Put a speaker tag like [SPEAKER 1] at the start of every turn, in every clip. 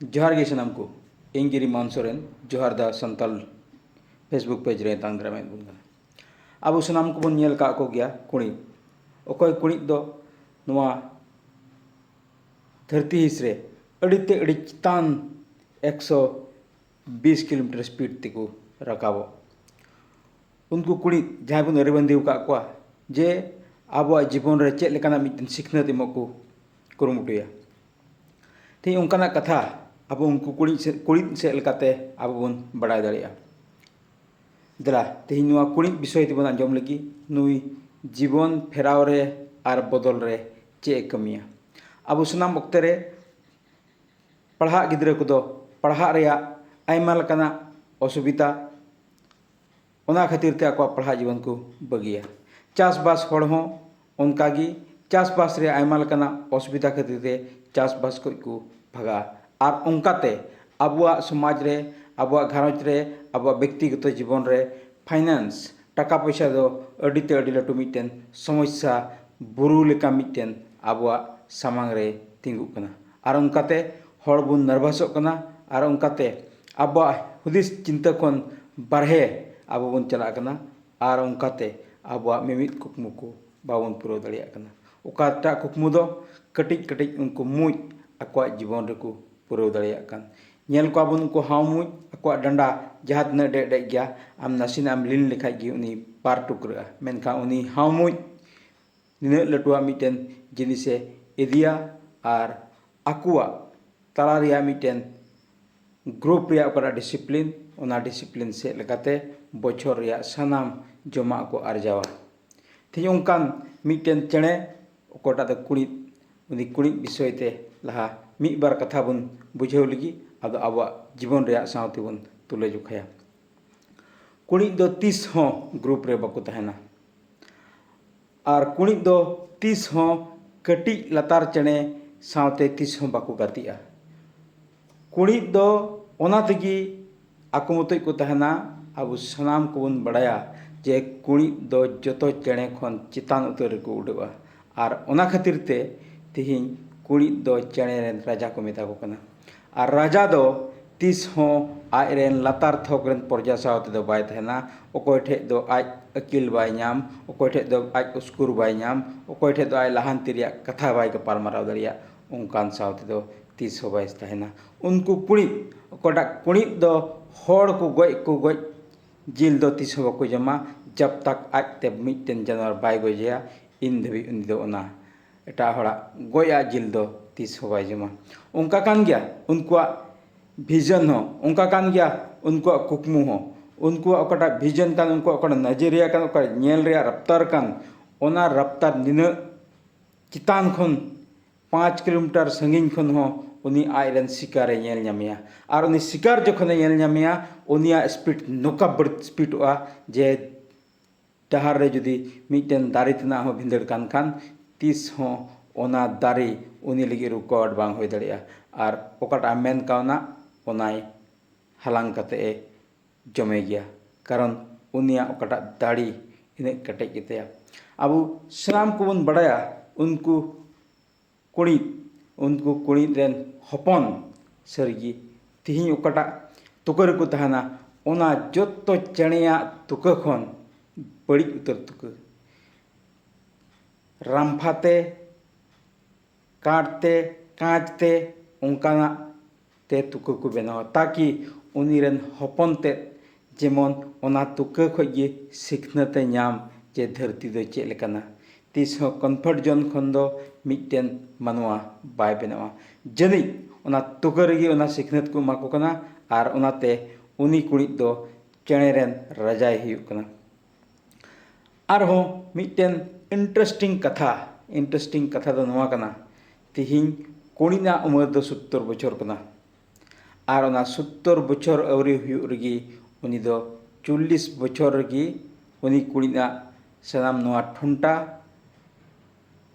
[SPEAKER 1] जोहार गे सानाम को ᱤᱧ ᱜᱤᱨᱤ ᱢᱟᱱ ᱥᱚᱨᱮᱱ ᱡᱚᱦᱟᱨ ᱫᱟ ᱥᱟᱱᱛᱟᱞ ᱯᱷᱮᱥᱵᱩक पेज रे तांग दाराम बुन कना अब सानाम को बन नेल का को गया कुणी अकय कुणी दो नवा धरती हिस रे अड़ीते अड़ी चितान 120 किलोमीटर स्पीड तिको रकाबो उनको कुणी जहां बन अरेबंदी का को जे अब जीवन रे चेक लेकाना मिटन सिखनत इमको कुरुमुटुया ती उनकाना कथा अब उनको कुड़ी से लेकाते अब बन बड़ाय दाड़िया दला तेहिं नुआ कुड़ी विषय तेबन आंजम लगी नुई जीवन फेराव रे आर बदल रे चे कमिया अब सुनाम वक्त रे पढ़ा गिद्रे को पढ़ा रेया आयमा लकाना असुविधा ओना खातिर ते आको पढ़ा जीवन को बगिया चासबास होड़ हो उनकागी चासबास रे आयमा लकाना असुविधा खातिर ते चासबास को भगा और उनकाते अबुआ समाज रे अबुआ घारंज रे अबुआ व्यक्तिगत जीवन रे फाइनेंस टाका पैसा दो अडिते अडी लटू मिटेन समस्या बुरु लेका मिटेन अबुआ सामांग रे तिंगु कना और उनकाते हड़ बुन नर्वसो कना और उनकाते अबुआ हुदिस चिंता खन बारहे अबु बुन चला कना और उनकाते अबुआ मिमित कुकमु को बाबन पुरो दड़िया कना उकाटा कुकमु दो कटिज कटिज उनको मुज अक्वा जीवन रेको पुरो दड़िया कान नेल को आबन को हाव मुज अक्वा डंडा जहाँ तना डे डे गया आम नासिन आम लिन लेखा गी उनी पार टुकरा मेनका उनी हाव मुज निने लटुआ मिटेन जिनिसे इदिया और अक्वा तला रिया मिटेन ग्रुप रिया ओकरा डिसिप्लिन ओना डिसिप्लिन से लगाते बछर रिया सनाम जमा को अर्जावा थी उनकान मिटेन चेणे ओकोटा द कुड़ी उनी कुड़ी विषय ते लहा मी बार कथा बन बुझाव लगी अब अब जीवन रे सावते बन तुले जुखाया कुड़ी दो 30 हो ग्रुप रे बको तहना और कुड़ी दो 30 हो कटी लतार चने सावते 30 हो बको गतिया कुड़ी दो ओना तगी आकुमतई को तहना अब सनाम को बन बड़ाया जे कुड़ी दो जतो चने खन चितान उतर को उडवा और ओना खातिर ते तिहिं कुड़ी दो चने राजा को मेता को कना और राजा दो 30 हो आज रेन लतार थोक रेन प्रजा सावते दो बाय तहना ओकोय ठे दो आज अकिल बाय नाम ओकोय ठे दो आज उस्कुर बाय नाम ओकोय ठे दो आज लहान तिरिया कथा बाय के पालमाराव दरिया उनकान सावते दो 30 हो बाय तहना उनको कुड़ी ओकोटा कुड़ी दो होड़ को गय जिल दो 30 हो को जमा जब तक आज ते मिटन जानवर बाय गया इन धबी उन दो ओना एटा हड़ा गोया जिल दो 30 हो बाय जमा उनका कान गया उनको विजन हो उनका कान गया उनको कुकमु हो उनको ओकटा विजन कान उनको ओकटा नजरिया कान ओकटा नेल रे रफ्तार कान ओना रफ्तार निना चितान खन 5 किलोमीटर संगीन खन हो उनी आयरन शिकार नेल ᱧᱟᱢᱮᱭᱟ और उनी शिकार जखन नेल ᱧᱟᱢᱮᱭᱟ उनिया स्पीड नोका बड़ स्पीड आ जे डहार रे जुदी मिटन दारी तना हो भिंदड़ कान खान 30 हो ओना दारी उनी लगी रुकॉर्ड बांग होय दड़िया और ओकाटा मेन कावना ओनाय हलांग कते जमे गया कारण उनिया ओकाटा दाड़ी इने कटे कितेया अब सनाम को बन बड़ाया उनको कुड़ी रेन हपन सरगी तिहिं ओकाटा तुकर को तहना ओना जत्तो चेणिया तुक खन बड़ी उतर तुक रामफाते काटते कांचते उनकाना ते तुक को बनावा ताकि उनी रेन हपन ते जेमन ओना तुक खगे सिखनते नाम जे धरती दो चे लेकाना 30 हो कम्फर्ट जोन खन दो मिटेन मानवा बाय बनावा जनी ओना तुक रेगी ओना सिखनत को माको कना और ओनाते उनी कुड़ी दो चेणे रेन राजाय हुयुग कना और हो मिटेन इंटरेस्टिंग कथा दो नवा कना तिहिं कुड़ीना उमर दो 70 बछर कना और ओना 70 बछर अवरी हुयुग रेगी उनी दो 40 बछर रेगी उनी कुड़ीना सनाम नवा ठुंटा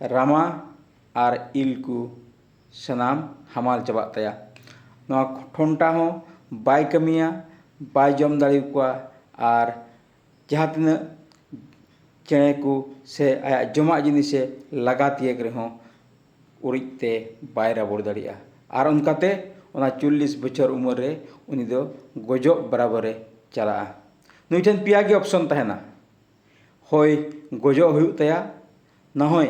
[SPEAKER 1] रामा और इलकू सनाम हमाल चबा तया नवा ठुंटा हो बाय कमिया बाय जम दाड़ी को और जहाँ तीन चेणे को से आया जमा जिनिस से लगा तियक रहो उड़ते बाय राबड़ दाड़िया और उनकाते ᱚᱱᱟ 40 ᱵᱚᱪᱷᱚᱨ ᱩᱢᱮᱨ ᱨᱮ ᱩᱱᱤ ᱫᱚ ᱜᱚᱡᱚᱜ ᱵᱟᱨᱟᱵᱟᱨᱮ ᱪᱟᱞᱟᱜᱼᱟ। ᱱᱩᱭ ᱴᱷᱮᱱ ᱯᱮᱭᱟ ᱜᱮ ᱚᱯᱥᱚᱱ ᱛᱟᱦᱮᱱᱟ। ᱦᱳᱭ ᱜᱚᱡᱚᱜ ᱦᱩᱭᱩᱜ ᱛᱟᱭᱟ, ᱱᱟᱦᱚᱭ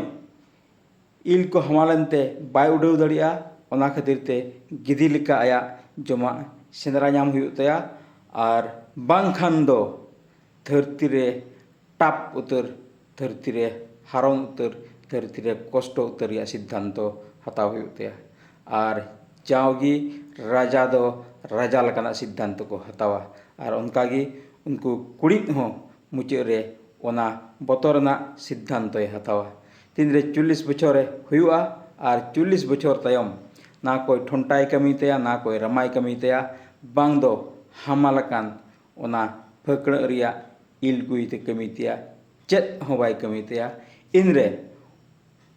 [SPEAKER 1] ᱤᱞ ᱠᱚ ᱦᱟᱢᱟᱞᱮᱱᱛᱮ ᱵᱟᱭ ᱩᱰᱟᱹᱣ ᱫᱟᱲᱮᱭᱟᱜᱼᱟ, ᱚᱱᱟ ᱠᱷᱟᱹᱛᱤᱨ te ᱜᱤᱫᱤ ᱞᱮᱠᱟ ᱟᱭᱟᱜ ᱡᱚᱢᱟᱜ ᱥᱮᱸᱫᱽᱨᱟ ᱧᱟᱢ ᱦᱩᱭᱩᱜ ᱛᱟᱭᱟ, ᱟᱨ ᱵᱟᱝᱠᱷᱟᱱ ᱫᱚ ᱫᱷᱟᱹᱨᱛᱤ ᱨᱮ ᱴᱟᱯ ᱩᱛᱟᱹᱨ, ᱫᱷᱟᱹᱨᱛᱤ ᱨᱮ ᱦᱟᱨᱚᱱ ᱩᱛᱟᱹᱨ, ᱫᱷᱟᱹᱨᱛᱤ ᱨᱮ ᱠᱚᱥᱴᱚ ᱩᱛᱟᱹᱨ ᱨᱮᱭᱟᱜ ᱥᱤᱫᱽᱫᱷᱟᱱᱛᱚ ᱦᱟᱛᱟᱣ ᱦᱩᱭᱩᱜ ᱛᱟᱭᱟ। ᱟᱨ ᱡᱟᱣᱜᱮ ᱨᱟᱡᱟ ᱫᱚ ᱨᱟᱡᱟ ᱞᱮᱠᱟᱱᱟᱜ ᱥᱤᱫᱽᱫᱷᱟᱱᱛᱚ ᱠᱚ ᱦᱟᱛᱟᱣᱟ, ᱟᱨ ᱚᱱᱠᱟᱜᱮ ᱩᱱᱠᱩ ᱠᱩᱲᱤᱫ ᱦᱚᱸ ᱢᱩᱪᱟᱹᱫ ᱨᱮ ᱚᱱᱟ ᱵᱚᱛᱚᱨᱟᱱᱟᱜ ᱥᱤᱫᱽᱫᱷᱟᱱᱛᱚᱭ ᱦᱟᱛᱟᱣᱟ। ᱛᱤᱱᱨᱮ 40 ᱵᱚᱪᱷᱚᱨᱮ ᱦᱩᱭᱩᱜᱼᱟ ᱟᱨ 40 ᱵᱚᱪᱷᱚᱨ ᱛᱟᱭᱚᱢ ना कोई ठोंटाय कमी तया, ना कोई रमाय कमी तया, बांग दो हामालकान ओना फकड़ रिया इल गुईते कमी तया, चेत हों बाय कमी तया। इनरे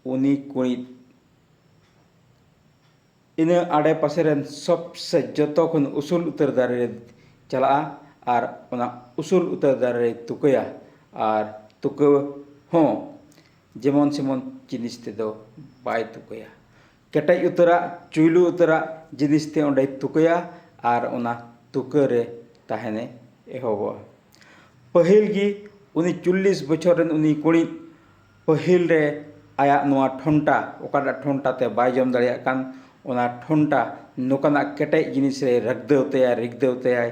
[SPEAKER 1] उनी कुड़ी इन आड़े पासेरन सबसे जतो खन उसूल उतर दारे चला, आर ओना उसूल उतर दारे तुकया, आर तुक हों जेमन सेमन जिनिस ते दो बाय तुकया। केटेज उतरा चुयलू उतरा जिनिस ते ओंडे तुकया, आर ओना तुकरे ताहेने एहोबा। पहिल गी उनी 40 बछर रेन उनी कुड़ी पहिल रे आया नोआ ठोंटा ओकाटा ठोंटा ते बाय जम दाड़िया कान, ओना ठोंटा नोकाना केटेज जिनिस रे रिगदेव तयाय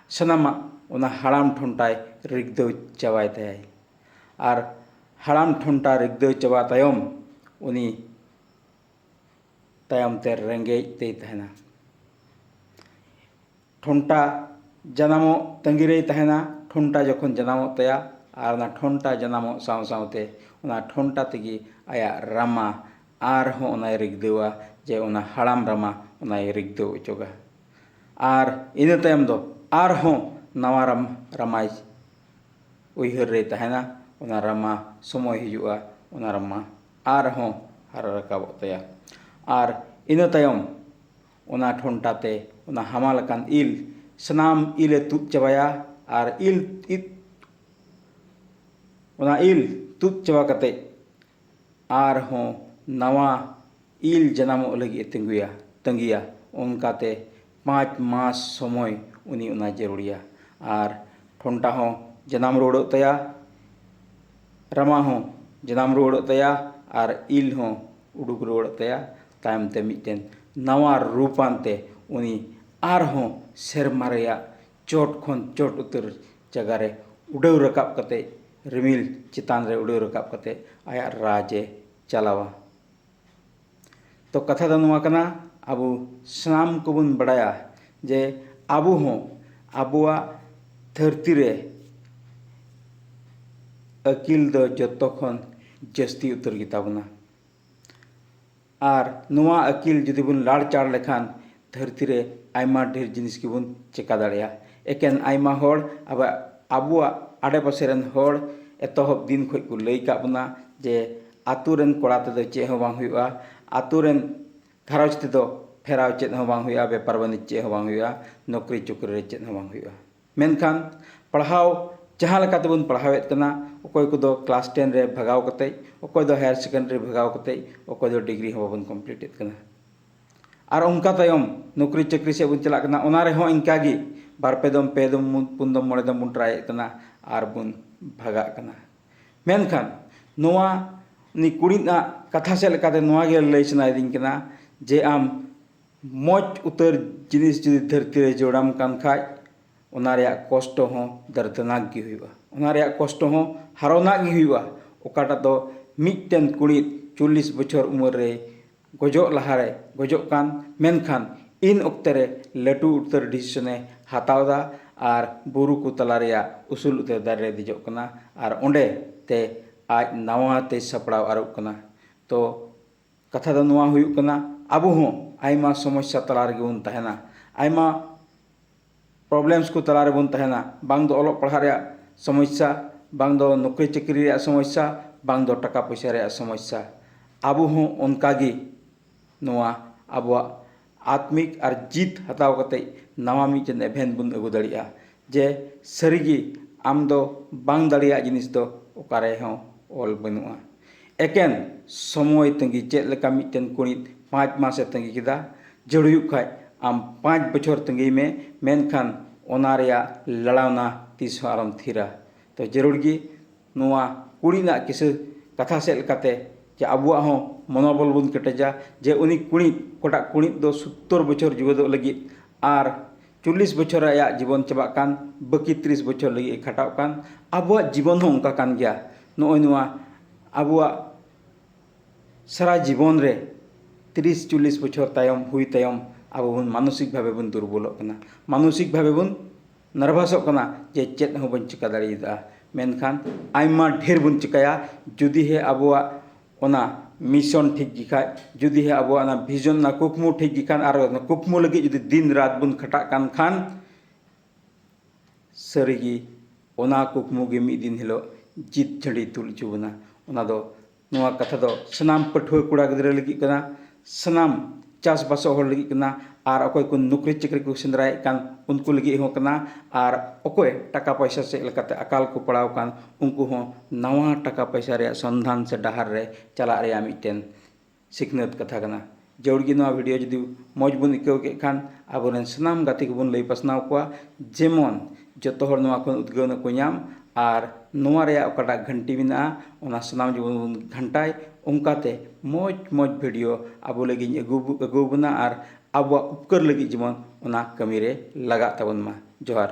[SPEAKER 1] सनामा ओना हाड़ाम ठोंटाय रिगदेव चाबाय तयाय। आर हाड़ाम ठोंटा रिगदेव चाबा तायम उनी तायम ते रेंगेज ते तहना। ठोंटा जनामो तंगिरे तहना, ठोंटा जखन जनामो तया, आर ना ठोंटा जनामो साव सावते ओना ठोंटा तेगी आया रामा आर हों ओना रिगदेवा, जे ओना हाड़ाम रामा ओना रिगदेव उचोगा। आर इन तायम दो आर हों नवा रामाय उयहर रे तहना, ओना रामा समय हिजुआ, ओना रामा आर हों हारा रकाबो तया। आर इन तायम ओना ठोंटा ते ओना हामालकान इल सनाम इले तुद चाबाया, आर ओना इल तुद चाबा कते आर हों नवा इल जनामो लगी तंगिया, उनकाते 5 मास समय उनी ओना जरूरिया। आर ठोंटा हों जनाम रोड़ो तया, रामा हों जनाम रोड़ो तया, आर इल हों उडुक रोड़ो तया। तायम ते मिटेन नवा रूपानते उनी आर हों सेरमा रेया चोट खन चोट उतर जगह रे उड़ाव रकाब कते, रिमिल चितान रे उड़ाव रकाब कते आया राजे चलावा। तो कथा दो नोआ कना, आबू सानाम कोबुन बड़ाया जे आबू हों आबुआ धरती रे अकिल दो जतो खन जस्ती उतर गिताबुना। आर नोआ अकिल जुदी बुन लाड़ चाड़ लेखान धरती रे आयमा ढेर जिनिस की बुन चिका दाड़िया। एकेन आयमा होड़ आबुआ आड़े पासेरन होड़ एतोहब दिन खोज को लई का बुना जे आतुरेन कोड़ा तेदो चे हों बांग हुआ, आतुरेन घारौज तेदो फेराव चेत हों बांग हुआ, बेपार बानिज चे हों बांग हुआ, नौकरी चुकरी रे चेत हों बांग हुआ। मेनखान पढ़ाव जहाँ लेका तेबुन पढ़ावेत कना, अकोय को दो क्लास 10 रे भगाव कते, अकोय दो हायर सेकेंडरी भगाव कते, अकोय दो डिग्री हों बाबन कम्प्लीटेत कना। आर उनका तायम नौकरी चाकरी से बुन चला कना, ओना रे हों इनकागी बारपे दम पे दम पुन दम मोड़े दम बुन ट्राई कना, आर बुन भगा कना। मेनखान नोआ नि कुड़ीना कथा से लेकाते नोआ गे लई सनायदिन कना जे आम मौज उतर जिनिस जुदी धरती रे जोड़ाम कान खाज ओना रेया कष्ट हों दर्दनाक गी हुआ, ओना रेया कष्ट हों हारोनाक गी हुआ। ओकाटा दो मिटन कुड़ी 40 बछर उमर रे गजोग लहारे गजोग कान, मेनखान इन ओक्ते रे लटू उतर डिसीजने हातावदा, आर बुरु को तला रेया उसूल उतर दारे रे दिजोग कना, आर ओंडे ते आज नवा ते सपड़ाव आरुग कना। तो कथा दो नोआ हुयुग कना, आबू हों आयमा समस्या तला रेगे बुन तहना, आयमा प्रॉब्लम्स को तला रे बुन तहना, बांग दो ऑलोग पढ़ा रेया समस्या, बांग दो नौकरी चाकरी रेया समस्या, बांग दो टका पैसा रेया समस्या। आबू हों उनकागी नोआ आबुआ आत्मिक और जीत हताव कते नवा मिटन एभेन बुन अगु दाड़िया जे सरीगी आम दो बांग दाड़िया जिनिस दो ओकारे हों ऑल बनुआ। एकेन समय तंगी चेत लेका मिटन कुड़ी 5 मासे तंगी किदा जड़ हुयुग खाज आम 5 बछर तंगी में मेनखान ओना रेया लड़ावना तीस आलम थीरा तो जरूर गी नुआ कुड़ी ना किस कथा से लकाते जे अबुआ हो मनोबल बुन कटेजा जे उनी कुड़ी कोटा कुड़ी दो 70 बछर जीवदो लगी आर 40 बछर आया जीवन चबा कान बाकी 30 बछर लगी खटाव कान अबुआ जीवन हो उनका कान गया नोय नुआ अबुआ सारा जीवन रे 30-40 बछर तायम हुई तायम अब बन मानसिक भावे बन दुर्बलोग कना मानसिक भावे बन नर्भासोग कना जे चेत हो बन चिका दाड़ीदा मेनखान आयमा ढेर बन चिकाया जुदी है अबुआ ओना मिशन ठीक गिखा जुदी है अबुआ ना विजन ना कुकमु ठीक गिखान आर कुकमु लगी जुदी दिन रात बन खटा कान खान सरीगी ओना कुकमु गे मी दिन हिलो जीत झड़ी तुल चुबना ओना दो नुआ कथा दो सनाम पठुआ कुड़ा गिदरा लगी कना सनाम चास बास होड़ लगी कना आर अकोय को नौकरी चाकरी को सेंद्राय कान उनको लगी हो कना आर अकोय टाका पैसा से लकाते अकाल को पड़ाव कान उनको हो नवा टाका पैसा रे संधान से डहार रे चला रे मिटेन सिखनत कथा कना जौड़गी नवा वीडियो जुदी मौज बन इकाव के खान आबोरेन सनाम गाती को बन लई पसनाव कोआ जेमन जतो हर नवा को उद्गाव को नाम आर नवा रे ओकाटा घंटी बिना ओना सनाम जीवन घंटाय उनकाते मौज मौज वीडियो आबो लगी अगु बना आर अब उपकर लगी जीवन ओना कमी रे लगा तबन मा जोहार।